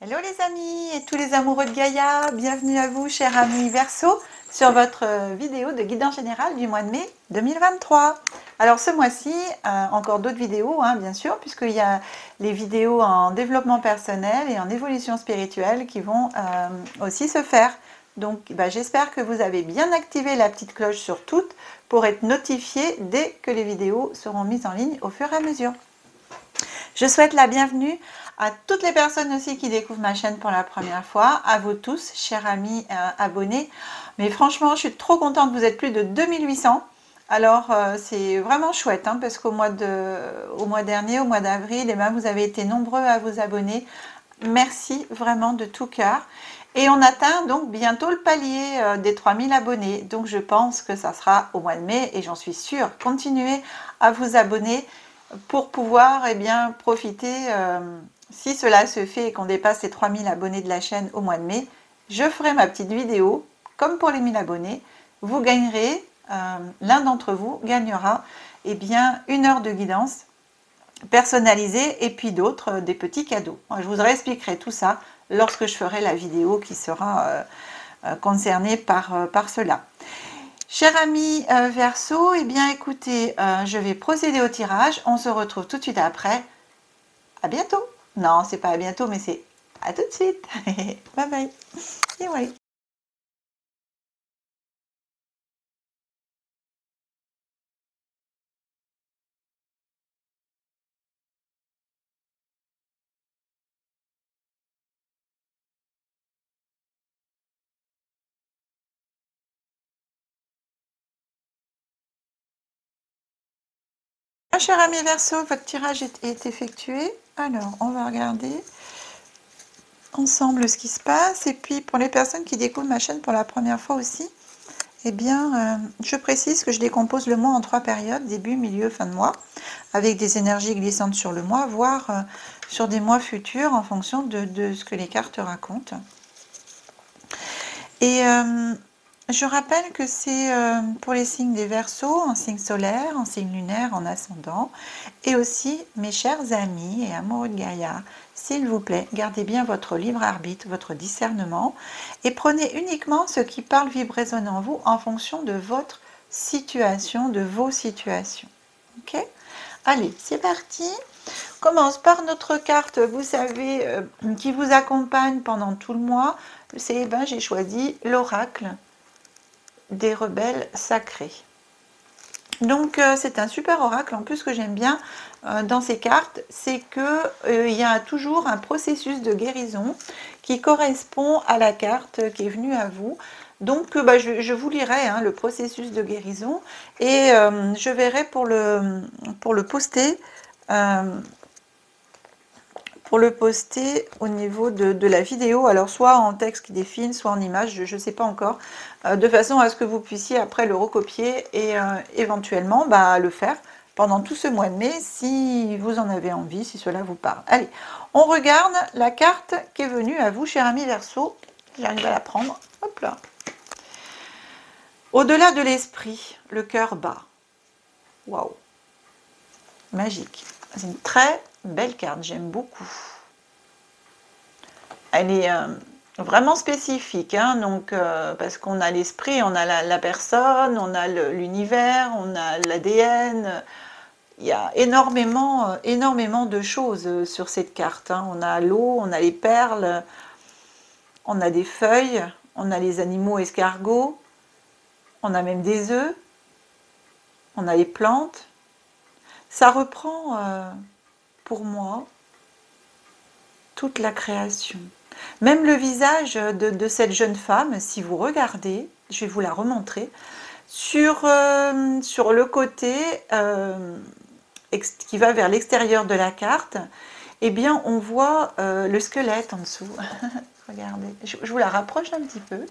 Hello les amis et tous les amoureux de Gaïa, bienvenue à vous chers amis Verseau sur votre vidéo de guidance générale du mois de mai 2023. Alors ce mois-ci, encore d'autres vidéos bien sûr, puisqu'il y a les vidéos en développement personnel et en évolution spirituelle qui vont aussi se faire. Donc j'espère que vous avez bien activé la petite cloche sur toutes pour être notifié dès que les vidéos seront mises en ligne au fur et à mesure. Je souhaite la bienvenue à toutes les personnes aussi qui découvrent ma chaîne pour la première fois, à vous tous, chers amis abonnés. Mais franchement, je suis trop contente, vous êtes plus de 2800. Alors, c'est vraiment chouette, parce qu'au mois dernier, au mois d'avril, vous avez été nombreux à vous abonner. Merci vraiment de tout cœur. Et on atteint donc bientôt le palier des 3000 abonnés. Donc, je pense que ça sera au mois de mai et j'en suis sûre. Continuez à vous abonner pour pouvoir profiter, si cela se fait et qu'on dépasse les 3000 abonnés de la chaîne au mois de mai, je ferai ma petite vidéo, comme pour les 1000 abonnés, vous gagnerez, l'un d'entre vous gagnera une heure de guidance personnalisée et puis d'autres, des petits cadeaux. Je vous expliquerai tout ça lorsque je ferai la vidéo qui sera concernée par cela. Chers amis Verseau, écoutez, je vais procéder au tirage. On se retrouve tout de suite après. À bientôt. Non, c'est pas à bientôt, mais c'est à tout de suite. Bye bye. Et ouais. Cher ami Verseau, votre tirage est effectué. Alors, on va regarder ensemble ce qui se passe. Et puis, pour les personnes qui découvrent ma chaîne pour la première fois aussi, je précise que je décompose le mois en 3 périodes, début, milieu, fin de mois, avec des énergies glissantes sur le mois, voire sur des mois futurs en fonction de ce que les cartes racontent. Et je rappelle que c'est pour les signes des Verseaux, en signe solaire, en signe lunaire, en ascendant, et aussi mes chers amis et amoureux de Gaïa, s'il vous plaît, gardez bien votre libre arbitre, votre discernement, et prenez uniquement ce qui parle, vibre, résonne en vous en fonction de votre situation, de vos situations. Ok? Allez, c'est parti. On commence par notre carte, vous savez, qui vous accompagne pendant tout le mois. C'est, j'ai choisi l'oracle des rebelles sacrés. Donc c'est un super oracle. En plus, ce que j'aime bien dans ces cartes, c'est que il y a toujours un processus de guérison qui correspond à la carte qui est venue à vous. Donc je vous lirai le processus de guérison et je verrai pour le poster au niveau de la vidéo, alors soit en texte qui défile, soit en image, je ne sais pas encore, de façon à ce que vous puissiez après le recopier et éventuellement le faire pendant tout ce mois de mai si vous en avez envie, si cela vous parle. Allez, on regarde la carte qui est venue à vous, cher ami Verseau. J'arrive à la prendre. Hop là. Au-delà de l'esprit, le cœur bat. Waouh. Magique. C'est une très belle carte, j'aime beaucoup. Elle est vraiment spécifique, donc, parce qu'on a l'esprit, on a la personne, on a l'univers, on a l'ADN. Il y a énormément de choses sur cette carte. On a l'eau, on a les perles, on a des feuilles, on a les animaux escargots, on a même des œufs, on a les plantes. Ça reprend, pour moi, toute la création. Même le visage de cette jeune femme, si vous regardez, je vais vous la remontrer, sur le côté qui va vers l'extérieur de la carte, on voit le squelette en dessous. Regardez, je vous la rapproche un petit peu.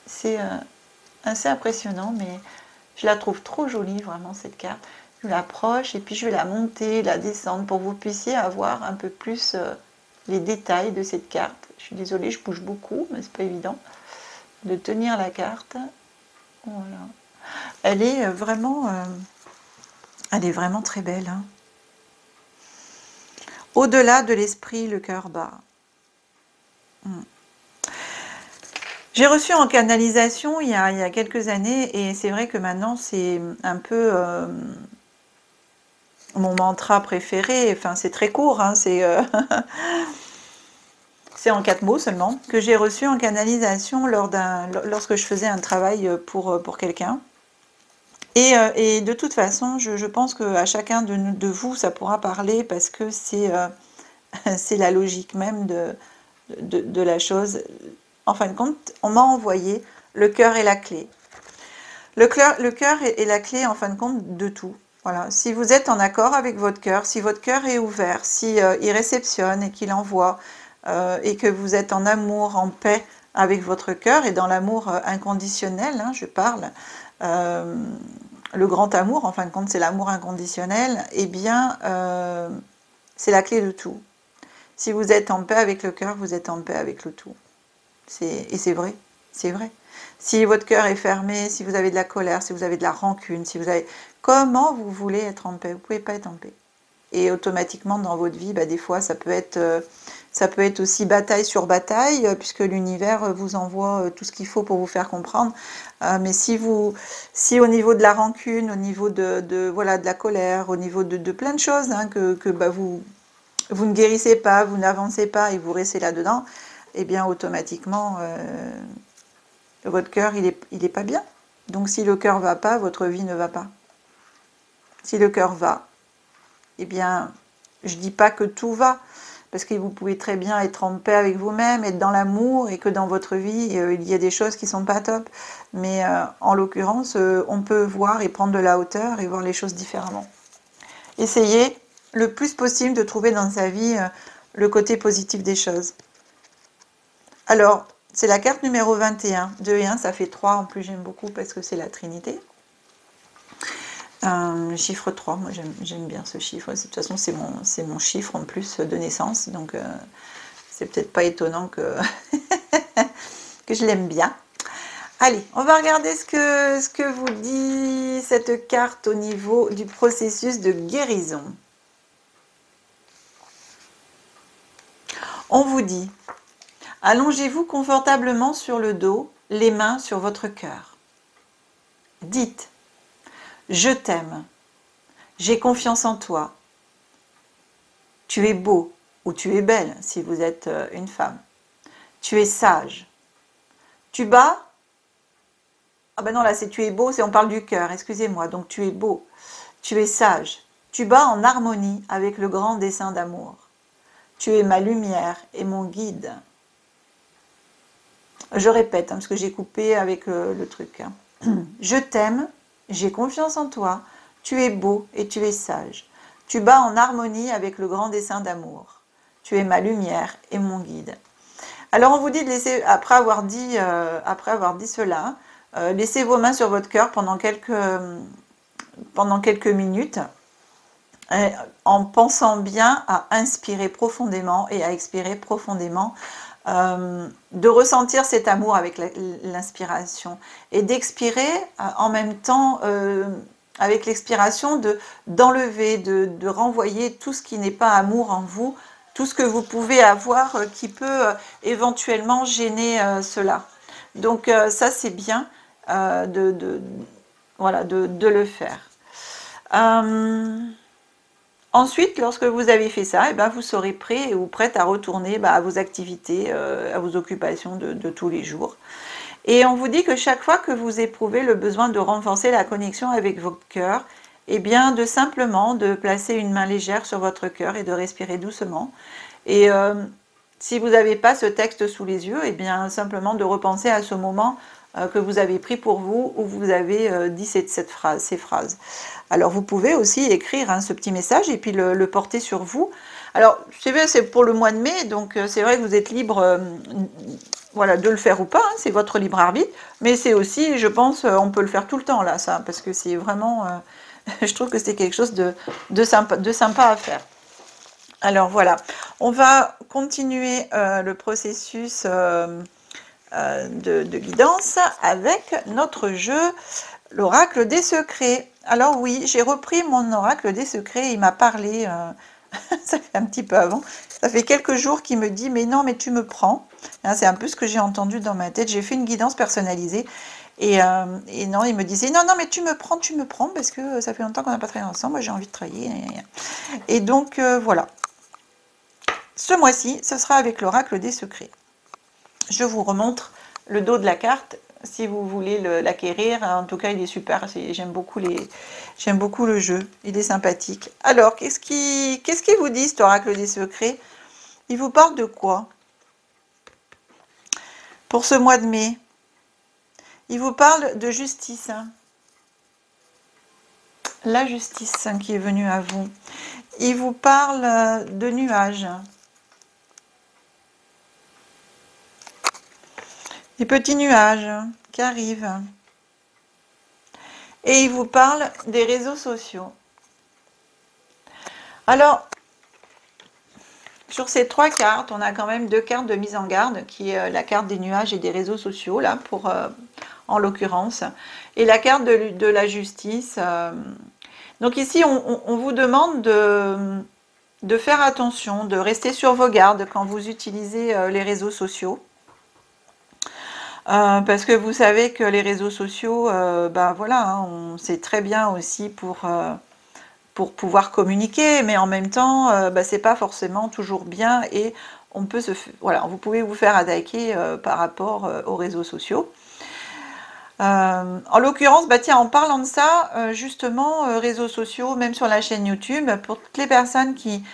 C'est assez impressionnant, mais je la trouve trop jolie, vraiment, cette carte. Je l'approche et puis je vais la monter, la descendre pour que vous puissiez avoir un peu plus les détails de cette carte. Je suis désolée, je bouge beaucoup, mais c'est pas évident de tenir la carte. Voilà. Elle est vraiment très belle. Au-delà de l'esprit, le cœur bat. J'ai reçu en canalisation il y a quelques années, et c'est vrai que maintenant c'est un peu mon mantra préféré. Enfin, c'est très court, hein, c'est c'est en 4 mots seulement, que j'ai reçu en canalisation lorsque je faisais un travail pour quelqu'un. Et de toute façon, je pense qu'à chacun de vous, ça pourra parler, parce que c'est la logique même de la chose. En fin de compte, on m'a envoyé le cœur est la clé. Le cœur est la clé, en fin de compte, de tout. Voilà. Si vous êtes en accord avec votre cœur, si votre cœur est ouvert, si il réceptionne et qu'il envoie, et que vous êtes en amour, en paix avec votre cœur, et dans l'amour inconditionnel, hein, je parle, le grand amour, en fin de compte, c'est l'amour inconditionnel, eh bien, c'est la clé de tout. Si vous êtes en paix avec le cœur, vous êtes en paix avec le tout. Et c'est vrai, c'est vrai. Si votre cœur est fermé, si vous avez de la colère, si vous avez de la rancune, si vous avez... Comment vous voulez être en paix? Vous ne pouvez pas être en paix. Et automatiquement, dans votre vie, des fois, ça peut être aussi bataille sur bataille, puisque l'univers vous envoie tout ce qu'il faut pour vous faire comprendre. Mais si au niveau de la rancune, au niveau voilà, de la colère, au niveau de plein de choses, hein, vous ne guérissez pas, vous n'avancez pas et vous restez là-dedans, eh bien, automatiquement, votre cœur, il est pas bien. Donc, si le cœur ne va pas, votre vie ne va pas. Si le cœur va, eh bien, je ne dis pas que tout va, parce que vous pouvez très bien être en paix avec vous-même, être dans l'amour, et que dans votre vie, il y a des choses qui ne sont pas top. Mais en l'occurrence, on peut voir et prendre de la hauteur et voir les choses différemment. Essayez le plus possible de trouver dans sa vie le côté positif des choses. Alors, c'est la carte numéro 21. 2 et 1, ça fait 3. En plus, j'aime beaucoup parce que c'est la Trinité. Le chiffre 3, moi j'aime bien ce chiffre. De toute façon, c'est mon chiffre en plus de naissance. Donc, c'est peut-être pas étonnant que, que je l'aime bien. Allez, on va regarder ce que vous dit cette carte au niveau du processus de guérison. On vous dit, allongez-vous confortablement sur le dos, les mains sur votre cœur. Dites, je t'aime, j'ai confiance en toi. Tu es beau ou tu es belle si vous êtes une femme. Tu es sage. Tu bats. Ah ben non, là c'est tu es beau, on parle du cœur, excusez-moi. Donc tu es beau, tu es sage. Tu bats en harmonie avec le grand dessein d'amour. Tu es ma lumière et mon guide. Je répète, parce que j'ai coupé avec le truc. Je t'aime, j'ai confiance en toi, tu es beau et tu es sage. Tu bats en harmonie avec le grand dessein d'amour. Tu es ma lumière et mon guide. Alors on vous dit de laisser, après avoir dit cela, laissez vos mains sur votre cœur pendant quelques minutes, en pensant bien à inspirer profondément et à expirer profondément, de ressentir cet amour avec l'inspiration, et d'expirer en même temps avec l'expiration, d'enlever, de renvoyer tout ce qui n'est pas amour en vous, tout ce que vous pouvez avoir qui peut éventuellement gêner cela. Donc ça c'est bien voilà, de le faire. Ensuite, lorsque vous avez fait ça, vous serez prêt ou prête à retourner à vos activités, à vos occupations de tous les jours. Et on vous dit que chaque fois que vous éprouvez le besoin de renforcer la connexion avec votre cœur, de simplement de placer une main légère sur votre cœur et de respirer doucement. Et si vous n'avez pas ce texte sous les yeux, simplement de repenser à ce moment que vous avez pris pour vous, où vous avez dit ces phrases. Alors vous pouvez aussi écrire ce petit message et puis le porter sur vous. Alors c'est pour le mois de mai, donc c'est vrai que vous êtes libre voilà, de le faire ou pas, hein, c'est votre libre arbitre, mais c'est aussi, je pense, on peut le faire tout le temps là, ça, parce que c'est vraiment, je trouve que c'est quelque chose de sympa à faire. Alors voilà, on va continuer le processus de guidance avec notre jeu, l'oracle des secrets. Alors oui, j'ai repris mon oracle des secrets, il m'a parlé Ça fait un petit peu avant. Ça fait quelques jours qu'il me dit, mais non, mais tu me prends. Hein, c'est un peu ce que j'ai entendu dans ma tête. J'ai fait une guidance personnalisée. Et non, il me disait, non, non, mais tu me prends, parce que ça fait longtemps qu'on n'a pas travaillé ensemble. Moi, j'ai envie de travailler. Et donc, voilà. Ce mois-ci, ce sera avec l'oracle des secrets. Je vous remontre le dos de la carte si vous voulez l'acquérir. En tout cas, il est super. J'aime beaucoup le jeu. Il est sympathique. Alors, qu'est-ce qui vous dit, cet oracle des secrets? Il vous parle de quoi pour ce mois de mai? Il vous parle de justice. La justice qui est venue à vous. Il vous parle de nuages. Des petits nuages qui arrivent. Et il vous parle des réseaux sociaux. Alors, sur ces trois cartes, on a quand même deux cartes de mise en garde, qui est la carte des nuages et des réseaux sociaux, là, en l'occurrence, et la carte de la justice. Donc ici, on vous demande de faire attention, de rester sur vos gardes quand vous utilisez les réseaux sociaux. Parce que vous savez que les réseaux sociaux, ben voilà, hein, c'est très bien aussi pour pouvoir communiquer, mais en même temps, ben, c'est pas forcément toujours bien et on peut voilà, vous pouvez vous faire attaquer par rapport aux réseaux sociaux. En l'occurrence, bah tiens, en parlant de ça, justement, réseaux sociaux, même sur la chaîne YouTube, pour toutes les personnes qui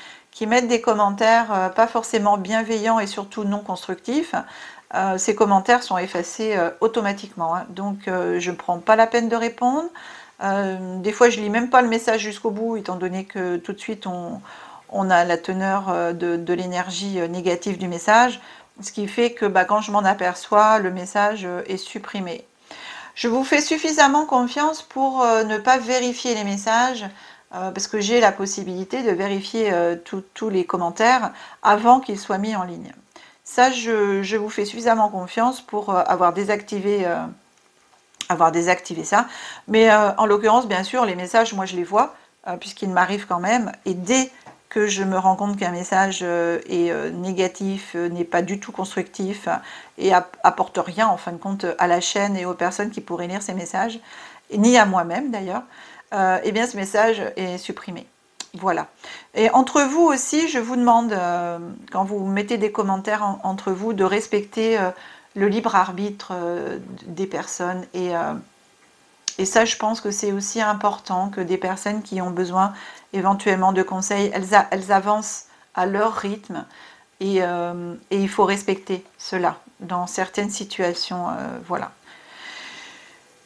mettent des commentaires pas forcément bienveillants et surtout non constructifs, ces commentaires sont effacés automatiquement. Hein. Donc, je ne prends pas la peine de répondre. Des fois, je lis même pas le message jusqu'au bout, étant donné que tout de suite, on a la teneur de l'énergie négative du message, ce qui fait que bah, quand je m'en aperçois, le message est supprimé. Je vous fais suffisamment confiance pour ne pas vérifier les messages, parce que j'ai la possibilité de vérifier tous les commentaires avant qu'ils soient mis en ligne. Ça, je vous fais suffisamment confiance pour avoir désactivé ça. Mais en l'occurrence, bien sûr, les messages, moi je les vois, puisqu'ils m'arrivent quand même. Et dès que je me rends compte qu'un message est négatif, n'est pas du tout constructif et apporte rien en fin de compte à la chaîne et aux personnes qui pourraient lire ces messages, ni à moi-même d'ailleurs, eh bien ce message est supprimé. Voilà. Et entre vous aussi, je vous demande, quand vous mettez des commentaires entre vous, de respecter le libre arbitre des personnes. Et ça, je pense que c'est aussi important que des personnes qui ont besoin éventuellement de conseils, elles avancent à leur rythme. Et il faut respecter cela dans certaines situations. Voilà.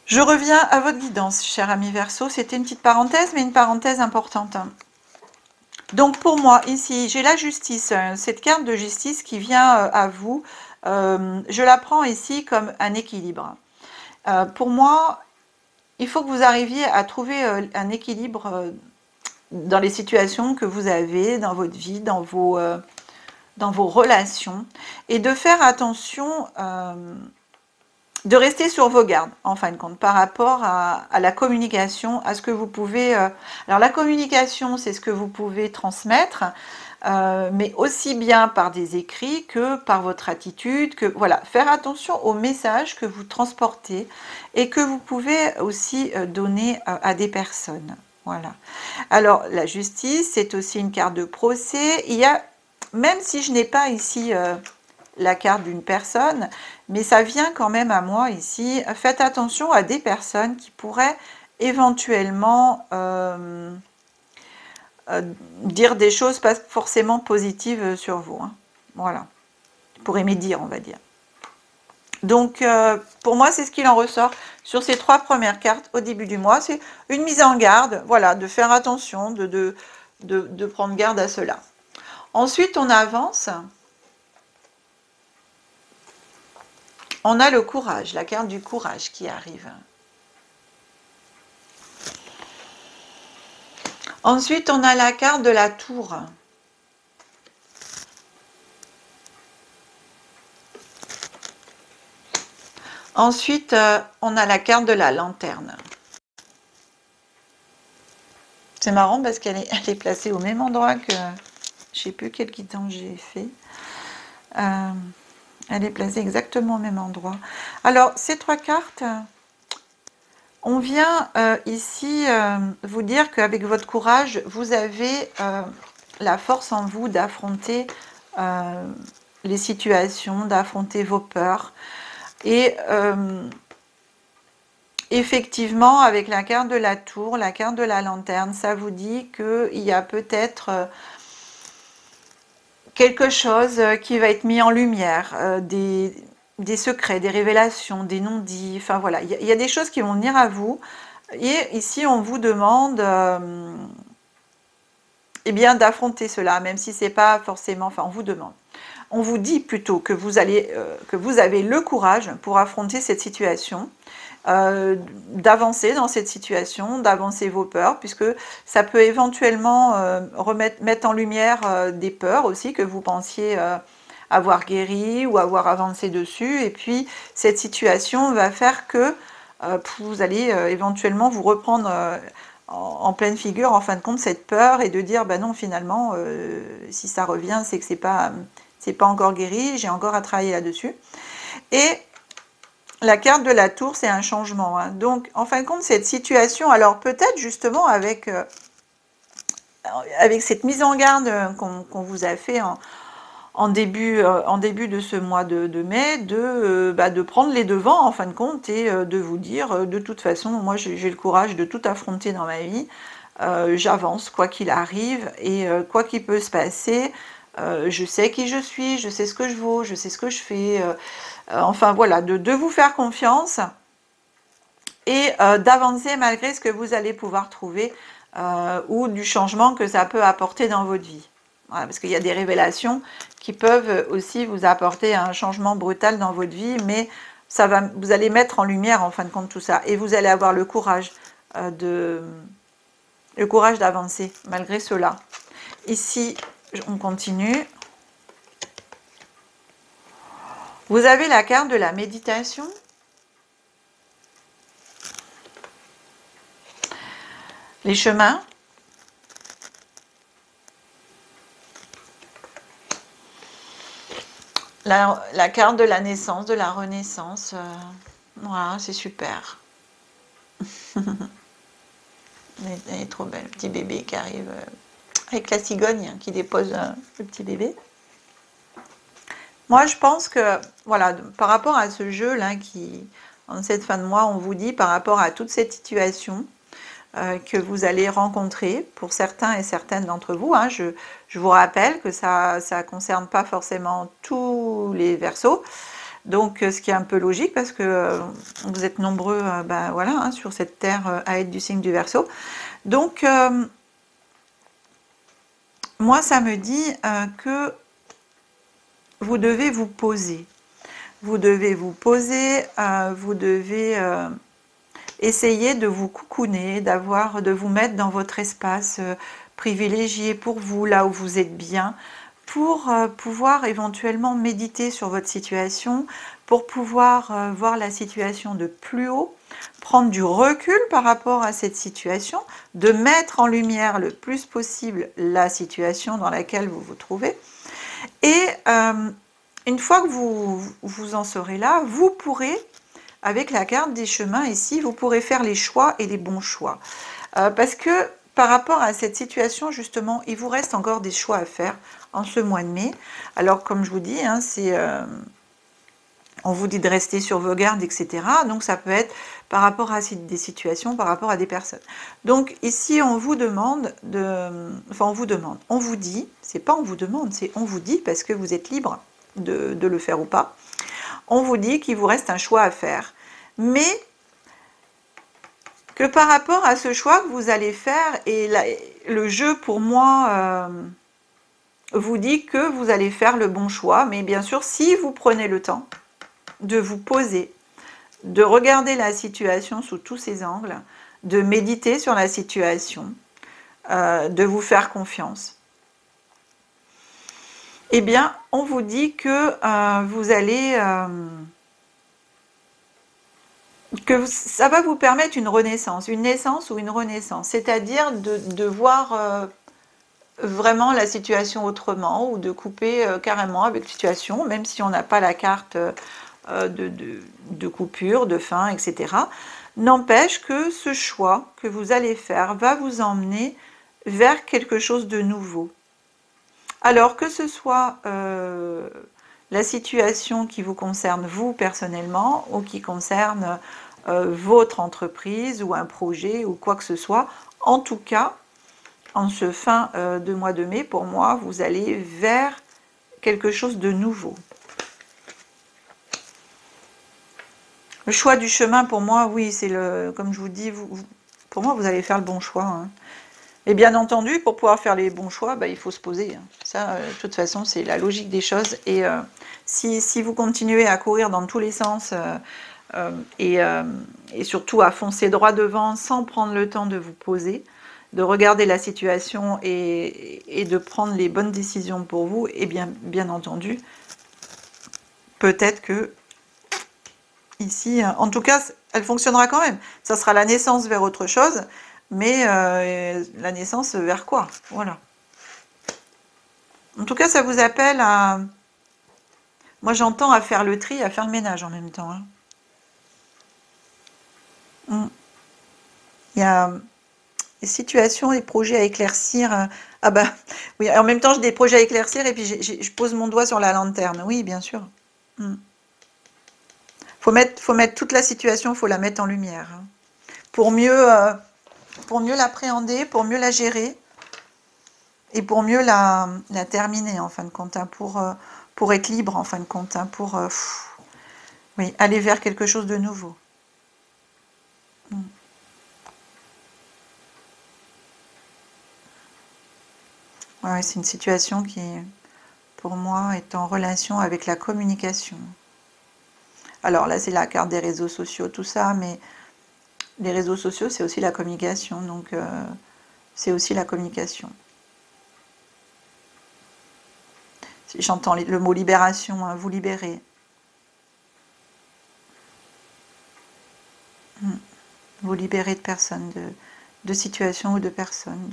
Je reviens à votre guidance, cher ami Verseau. C'était une petite parenthèse, mais une parenthèse importante. Donc pour moi, ici, j'ai la justice, cette carte de justice qui vient à vous. Je la prends ici comme un équilibre. Pour moi, il faut que vous arriviez à trouver un équilibre dans les situations que vous avez dans votre vie, dans vos relations, et de faire attention, de rester sur vos gardes, en fin de compte, par rapport à la communication, à ce que vous pouvez... alors la communication, c'est ce que vous pouvez transmettre, mais aussi bien par des écrits que par votre attitude, que voilà, faire attention aux messages que vous transportez et que vous pouvez aussi donner à des personnes. Voilà. Alors la justice, c'est aussi une carte de procès. Il y a, même si je n'ai pas ici la carte d'une personne, mais ça vient quand même à moi ici. Faites attention à des personnes qui pourraient éventuellement dire des choses pas forcément positives sur vous. Hein. Voilà. Pour médire, on va dire. Donc, pour moi, c'est ce qu'il en ressort sur ces trois premières cartes au début du mois. C'est une mise en garde, voilà, de faire attention, de prendre garde à cela. Ensuite, on avance. On a le courage, la carte du courage qui arrive. Ensuite, on a la carte de la tour. Ensuite, on a la carte de la lanterne. C'est marrant parce qu'elle elle est placée au même endroit que... Je sais plus quel guidon j'ai fait. Elle est placée exactement au même endroit. Alors, ces 3 cartes, on vient ici vous dire qu'avec votre courage, vous avez la force en vous d'affronter les situations, d'affronter vos peurs. Et effectivement, avec la carte de la tour, la carte de la lanterne, ça vous dit qu'il y a peut-être quelque chose qui va être mis en lumière, des secrets, des révélations, des non-dits, enfin voilà, il y a des choses qui vont venir à vous. Et ici, on vous demande eh bien, d'affronter cela, même si c'est pas forcément, enfin on vous demande. On vous dit plutôt que vous avez le courage pour affronter cette situation, d'avancer dans cette situation, d'avancer vos peurs, puisque ça peut éventuellement mettre en lumière des peurs aussi que vous pensiez avoir guéri ou avoir avancé dessus. Et puis cette situation va faire que vous allez éventuellement vous reprendre en pleine figure, en fin de compte, cette peur et de dire, ben non, finalement, si ça revient, c'est que c'est pas encore guéri, j'ai encore à travailler là-dessus. Et la carte de la tour, c'est un changement. Hein. Donc, en fin de compte, cette situation, alors peut-être justement avec cette mise en garde qu'on vous a fait en début de ce mois de mai, de prendre les devants, en fin de compte, et de vous dire, de toute façon, moi, j'ai le courage de tout affronter dans ma vie. J'avance, quoi qu'il arrive, et quoi qu'il peut se passer, je sais qui je suis, je sais ce que je vaux, je sais ce que je fais, enfin voilà, de vous faire confiance et d'avancer malgré ce que vous allez pouvoir trouver ou du changement que ça peut apporter dans votre vie. Voilà, parce qu'il y a des révélations qui peuvent aussi vous apporter un changement brutal dans votre vie, mais vous allez mettre en lumière en fin de compte tout ça, et vous allez avoir le courage d'avancer malgré cela. Ici, on continue. Vous avez la carte de la méditation. Les chemins. La carte de la naissance, de la renaissance. Voilà, c'est super. Elle est trop belle, le petit bébé qui arrive avec la cigogne qui dépose le petit bébé. Moi, je pense que, voilà, par rapport à ce jeu-là, en cette fin de mois, on vous dit, par rapport à toute cette situation que vous allez rencontrer, pour certains et certaines d'entre vous, hein, je vous rappelle que ça ne concerne pas forcément tous les Verseaux, donc ce qui est un peu logique, parce que vous êtes nombreux ben, voilà, hein, sur cette terre à être du signe du Verseau. Donc, moi, ça me dit que vous devez vous poser. Vous devez vous poser, vous devez essayer de vous coucouner, de vous mettre dans votre espace privilégié pour vous, là où vous êtes bien, pour pouvoir éventuellement méditer sur votre situation, pour pouvoir voir la situation de plus haut, prendre du recul par rapport à cette situation, de mettre en lumière le plus possible la situation dans laquelle vous vous trouvez. Et une fois que vous en serez là, vous pourrez, avec la carte des chemins ici, vous pourrez faire les choix et les bons choix. Parce que par rapport à cette situation, justement, il vous reste encore des choix à faire en ce mois de mai. Alors, comme je vous dis, hein, on vous dit de rester sur vos gardes, etc. Donc, ça peut être par rapport à des situations, par rapport à des personnes. Donc, ici, on vous demande Enfin, on vous dit, c'est pas on vous demande, c'est on vous dit, parce que vous êtes libre de le faire ou pas. On vous dit qu'il vous reste un choix à faire. Mais que par rapport à ce choix que vous allez faire, et le jeu, pour moi, vous dit que vous allez faire le bon choix. Mais bien sûr, si vous prenez le temps de vous poser, de regarder la situation sous tous ses angles, de méditer sur la situation, de vous faire confiance, eh bien, on vous dit que vous allez ça va vous permettre une renaissance, une naissance ou une renaissance, c'est-à-dire de voir vraiment la situation autrement ou de couper carrément avec la situation, même si on n'a pas la carte de coupure, de fin, etc. N'empêche que ce choix que vous allez faire va vous emmener vers quelque chose de nouveau. Alors que ce soit la situation qui vous concerne vous personnellement ou qui concerne votre entreprise ou un projet ou quoi que ce soit, en tout cas, en ce fin de mois de mai, pour moi, vous allez vers quelque chose de nouveau. Le choix du chemin, pour moi, oui, c'est le, comme je vous dis, pour moi, vous allez faire le bon choix. Hein. Et bien entendu, pour pouvoir faire les bons choix, bah, il faut se poser. Hein. Ça, de toute façon, c'est la logique des choses. Et si vous continuez à courir dans tous les sens et surtout à foncer droit devant sans prendre le temps de vous poser, de regarder la situation et de prendre les bonnes décisions pour vous, et bien entendu, peut-être que ici, en tout cas, elle fonctionnera quand même. Ça sera la naissance vers autre chose, mais la naissance vers quoi? Voilà. En tout cas, ça vous appelle à... Moi, j'entends à faire le tri, à faire le ménage en même temps. Hein. Il y a des situations, des projets à éclaircir. Ah bah, oui, en même temps, j'ai des projets à éclaircir et puis je pose mon doigt sur la lanterne. Oui, bien sûr. Faut mettre toute la situation, il faut la mettre en lumière. Hein. Pour mieux l'appréhender, pour mieux la gérer et pour mieux la terminer en fin de compte. Hein, pour être libre en fin de compte. Hein, pour oui, aller vers quelque chose de nouveau. Ouais, c'est une situation qui, pour moi, est en relation avec la communication. Alors là, c'est la carte des réseaux sociaux, tout ça, mais les réseaux sociaux, c'est aussi la communication. Donc, c'est aussi la communication. J'entends le mot libération, hein, vous libérer. Vous libérer de personnes, de situations ou de personnes.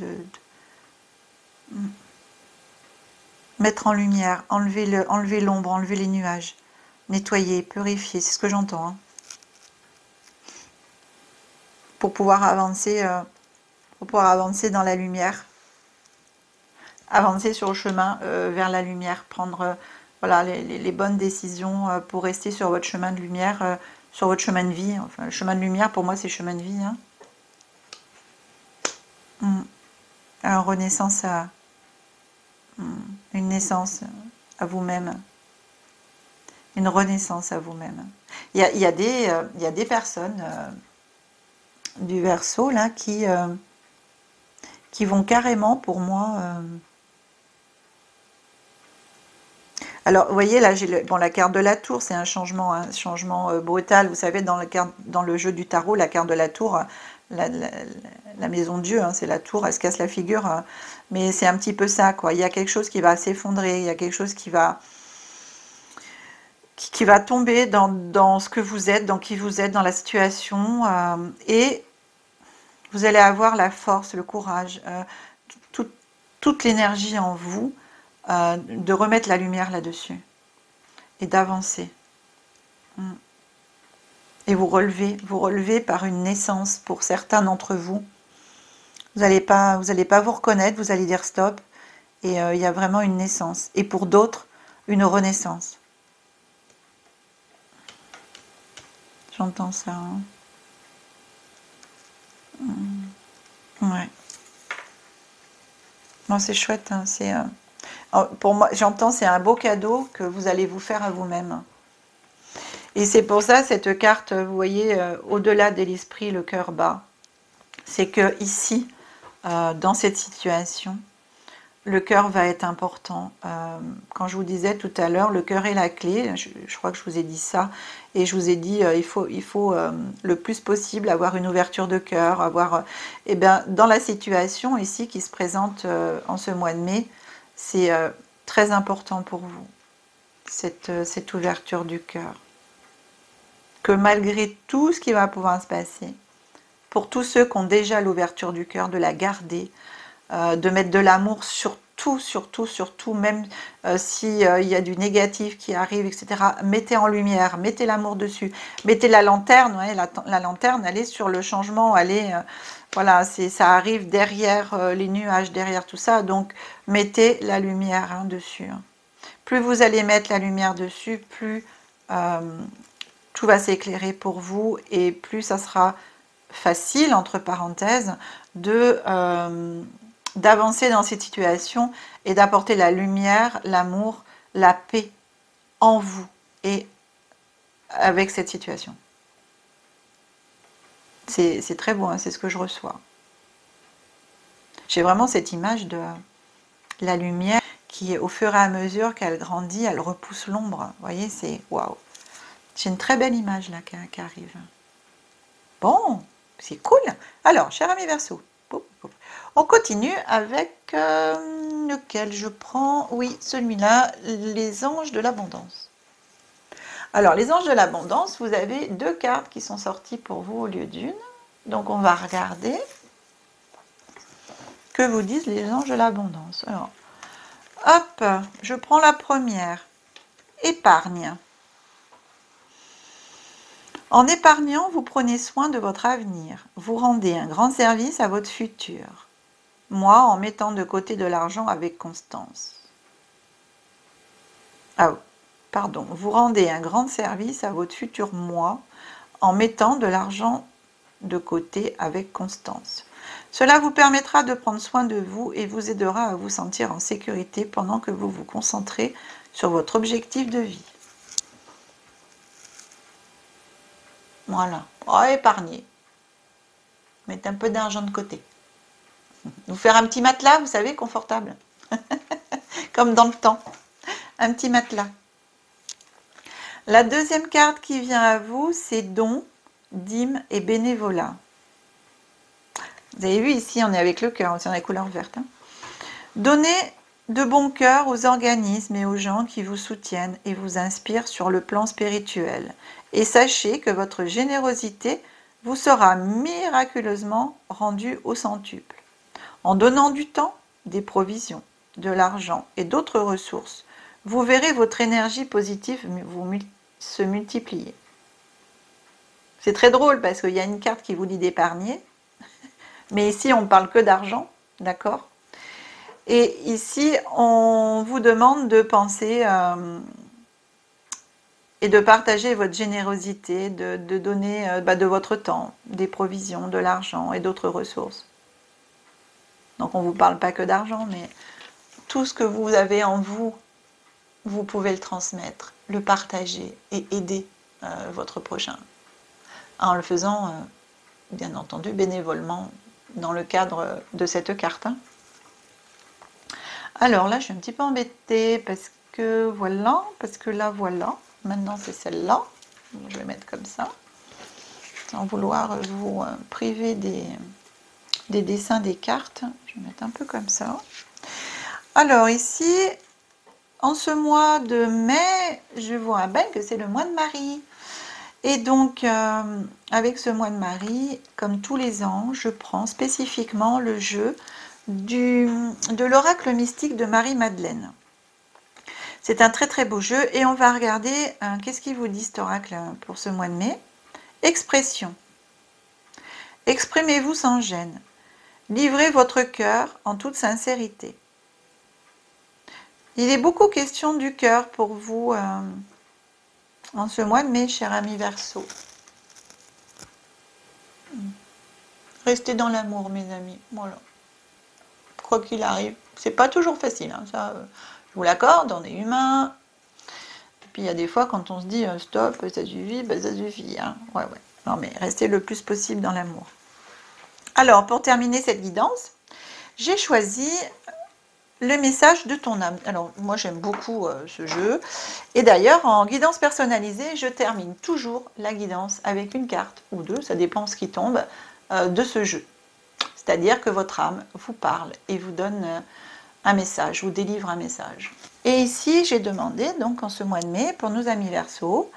Mettre en lumière, enlever l'ombre, enlever les nuages. Nettoyer, purifier, c'est ce que j'entends. Hein. Pour pouvoir avancer dans la lumière. Avancer sur le chemin vers la lumière, prendre voilà, les bonnes décisions pour rester sur votre chemin de lumière, sur votre chemin de vie. Enfin, le chemin de lumière, pour moi, c'est le chemin de vie. Hein. Alors, renaissance à... une naissance à vous-même. Une renaissance à vous-même. Il y a des personnes du Verseau, là, qui vont carrément, pour moi... Alors, vous voyez, là, j'ai la carte de la tour, c'est un changement brutal. Vous savez, dans le jeu du tarot, la carte de la tour, la maison de Dieu, hein, c'est la tour, elle se casse la figure. Hein, mais c'est un petit peu ça, quoi. Il y a quelque chose qui va s'effondrer, il y a quelque chose qui va tomber dans ce que vous êtes, dans qui vous êtes, dans la situation. Et vous allez avoir la force, le courage, toute l'énergie en vous, de remettre la lumière là-dessus et d'avancer et vous relever par une naissance pour certains d'entre vous. Vous n'allez pas vous reconnaître, vous allez dire stop et il y a vraiment une naissance et pour d'autres une renaissance. J'entends ça. Hein. Ouais. Bon, c'est chouette, hein, c'est pour moi, j'entends, c'est un beau cadeau que vous allez vous faire à vous-même. Et c'est pour ça, cette carte, vous voyez, au-delà de l'esprit, le cœur bat. C'est que ici, dans cette situation, le cœur va être important. Quand je vous disais tout à l'heure, le cœur est la clé, je crois que je vous ai dit ça, et je vous ai dit, il faut le plus possible avoir une ouverture de cœur, avoir... Eh bien, dans la situation ici qui se présente en ce mois de mai, c'est très important pour vous, cette ouverture du cœur. que malgré tout ce qui va pouvoir se passer, pour tous ceux qui ont déjà l'ouverture du cœur, de la garder, de mettre de l'amour surtout, surtout, surtout, même s'il y a du négatif qui arrive, etc. Mettez en lumière, mettez l'amour dessus, mettez la lanterne, ouais, la lanterne, elle est sur le changement, elle est, voilà, ça arrive derrière les nuages, derrière tout ça, donc mettez la lumière hein, dessus. Hein. Plus vous allez mettre la lumière dessus, plus tout va s'éclairer pour vous et plus ça sera facile, entre parenthèses, d'avancer dans cette situation et d'apporter la lumière, l'amour, la paix en vous et avec cette situation. C'est très beau, hein, c'est ce que je reçois. J'ai vraiment cette image de la lumière qui, au fur et à mesure qu'elle grandit, elle repousse l'ombre. Vous voyez, c'est waouh. J'ai une très belle image là qui arrive. Bon, c'est cool. Alors, cher ami Verseau, on continue avec lequel je prends, oui, celui-là, les anges de l'abondance. Alors, les anges de l'abondance, vous avez 2 cartes qui sont sorties pour vous au lieu d'une. Donc, on va regarder que vous disent les anges de l'abondance. Alors, hop, je prends la première. Épargne. En épargnant, vous prenez soin de votre avenir. Vous rendez un grand service à votre futur. Moi, en mettant de côté de l'argent avec constance. Ah, pardon. Vous rendez un grand service à votre futur moi en mettant de l'argent de côté avec constance. Cela vous permettra de prendre soin de vous et vous aidera à vous sentir en sécurité pendant que vous vous concentrez sur votre objectif de vie. Voilà. Oh, épargner. Mettez un peu d'argent de côté. Vous faire un petit matelas, vous savez, confortable. Comme dans le temps. Un petit matelas. La deuxième carte qui vient à vous, c'est don, dîme et bénévolat. Vous avez vu ici, on est avec le cœur, c'est dans la couleur verte. Hein. Donnez de bon cœur aux organismes et aux gens qui vous soutiennent et vous inspirent sur le plan spirituel. Et sachez que votre générosité vous sera miraculeusement rendue au centuple. En donnant du temps, des provisions, de l'argent et d'autres ressources, vous verrez votre énergie positive se multiplier. C'est très drôle parce qu'il y a une carte qui vous dit d'épargner, mais ici on ne parle que d'argent, d'accord? Et ici on vous demande de penser et de partager votre générosité, de donner de votre temps, des provisions, de l'argent et d'autres ressources. Donc on ne vous parle pas que d'argent, mais tout ce que vous avez en vous, vous pouvez le transmettre, le partager et aider votre prochain. En le faisant, bien entendu, bénévolement, dans le cadre de cette carte. Hein. Alors là, je suis un petit peu embêtée parce que voilà, voilà. Maintenant, c'est celle-là. Je vais mettre comme ça, sans vouloir vous priver des dessins des cartes. Je vais mettre un peu comme ça. Alors ici, en ce mois de mai, je vois bien que c'est le mois de Marie. Et donc, avec ce mois de Marie, comme tous les ans, je prends spécifiquement le jeu de l'oracle mystique de Marie-Madeleine. C'est un très très beau jeu et on va regarder qu'est-ce qu'il vous dit cet oracle pour ce mois de mai. Expression. Exprimez-vous sans gêne. Livrez votre cœur en toute sincérité. Il est beaucoup question du cœur pour vous en ce mois de mai, cher ami Verseau. Restez dans l'amour, mes amis. Voilà. Quoi qu'il arrive, c'est pas toujours facile. Hein, ça, je vous l'accorde, on est humain. Et puis il y a des fois, quand on se dit stop, ça suffit, ben, ça suffit. Hein. Ouais, ouais. Non, mais restez le plus possible dans l'amour. Alors, pour terminer cette guidance, j'ai choisi le message de ton âme. Alors, moi, j'aime beaucoup ce jeu. Et d'ailleurs, en guidance personnalisée, je termine toujours la guidance avec une carte ou deux, ça dépend ce qui tombe, de ce jeu. C'est-à-dire que votre âme vous parle et vous donne un message, vous délivre un message. Et ici, j'ai demandé, donc en ce mois de mai, pour nos amis Verseaux,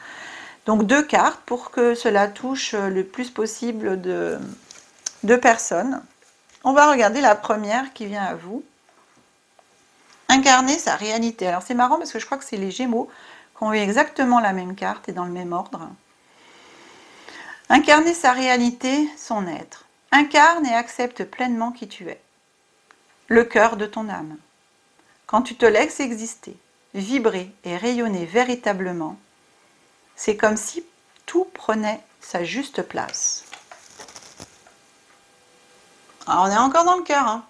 Donc 2 cartes pour que cela touche le plus possible de personnes. On va regarder la première qui vient à vous. Incarner sa réalité. Alors c'est marrant parce que je crois que c'est les Gémeaux qui ont eu exactement la même carte et dans le même ordre. Incarner sa réalité, son être. Incarne et accepte pleinement qui tu es. Le cœur de ton âme. Quand tu te laisses exister, vibrer et rayonner véritablement, c'est comme si tout prenait sa juste place. Alors on est encore dans le cœur, hein.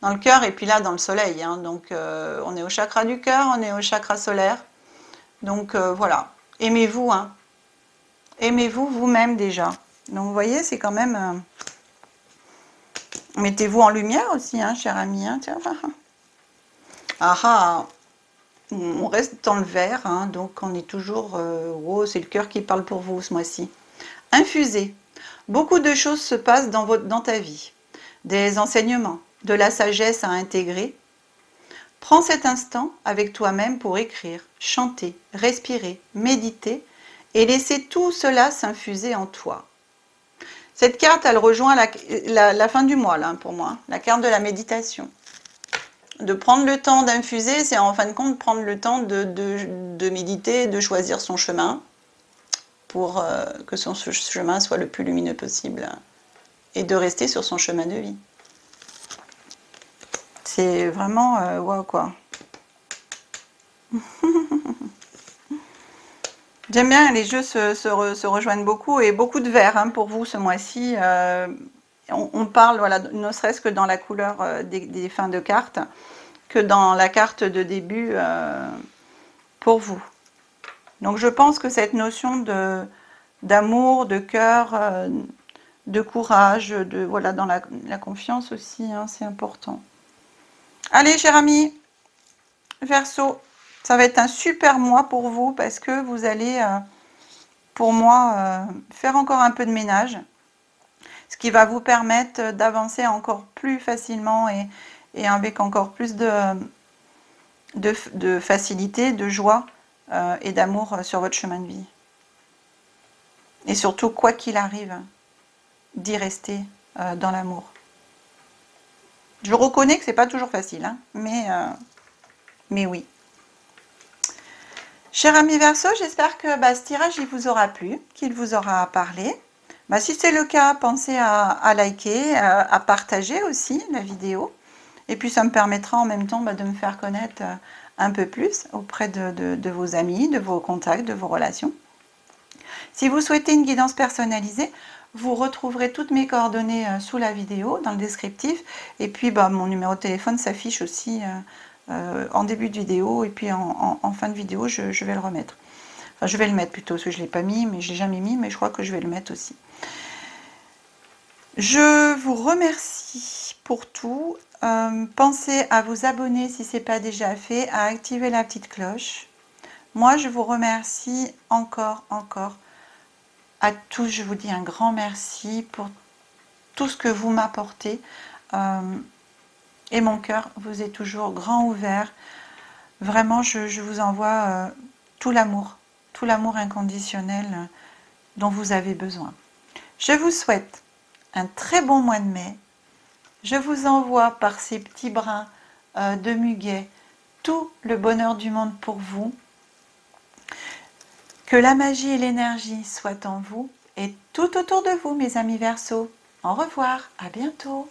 Dans le cœur et puis là dans le soleil, hein. Donc on est au chakra du cœur, on est au chakra solaire. Donc voilà, aimez-vous, hein. Aimez-vous vous-même déjà. Donc vous voyez, c'est quand même... Mettez-vous en lumière aussi, hein, cher ami. Hein, tiens. Ah ah, on reste dans le vert, hein, donc on est toujours... oh, c'est le cœur qui parle pour vous ce mois-ci. Infusez. Beaucoup de choses se passent dans ta vie. Des enseignements, de la sagesse à intégrer. Prends cet instant avec toi-même pour écrire, chanter, respirer, méditer et laisser tout cela s'infuser en toi. Cette carte, elle rejoint la fin du mois, là, pour moi, la carte de la méditation. De prendre le temps d'infuser, c'est en fin de compte prendre le temps de méditer, de choisir son chemin pour que son chemin soit le plus lumineux possible et de rester sur son chemin de vie. C'est vraiment... wow, quoi. J'aime bien, les jeux se rejoignent beaucoup et beaucoup de vert, hein, pour vous ce mois-ci. On parle, voilà, ne serait-ce que dans la couleur des fins de cartes, que dans la carte de début pour vous. Donc je pense que cette notion d'amour, de cœur, de courage, voilà, dans la confiance aussi, hein, c'est important. Allez, cher ami, Verseau, ça va être un super mois pour vous parce que vous allez, pour moi, faire encore un peu de ménage, ce qui va vous permettre d'avancer encore plus facilement et avec encore plus de facilité, de joie et d'amour sur votre chemin de vie. Et surtout, quoi qu'il arrive, d'y rester dans l'amour. Je reconnais que c'est pas toujours facile, hein, mais oui. Cher ami Verseau, j'espère que ce tirage il vous aura plu, qu'il vous aura parlé. Si c'est le cas, pensez à liker, à partager aussi la vidéo. Et puis ça me permettra en même temps de me faire connaître un peu plus auprès de vos amis, de vos contacts, de vos relations. Si vous souhaitez une guidance personnalisée, vous retrouverez toutes mes coordonnées sous la vidéo, dans le descriptif. Et puis mon numéro de téléphone s'affiche aussi en début de vidéo. Et puis en fin de vidéo, je vais le remettre. Enfin, je vais le mettre plutôt, parce que je ne l'ai pas mis, mais je ne l'ai jamais mis, mais je crois que je vais le mettre aussi. Je vous remercie pour tout. Pensez à vous abonner si ce n'est pas déjà fait, à activer la petite cloche. Moi, je vous remercie encore à tous. Je vous dis un grand merci pour tout ce que vous m'apportez. Et mon cœur vous est toujours grand ouvert. Vraiment, je vous envoie tout l'amour inconditionnel dont vous avez besoin. Je vous souhaite un très bon mois de mai. Je vous envoie par ces petits brins de muguet tout le bonheur du monde pour vous. Que la magie et l'énergie soient en vous et tout autour de vous, mes amis Verseaux. Au revoir, à bientôt.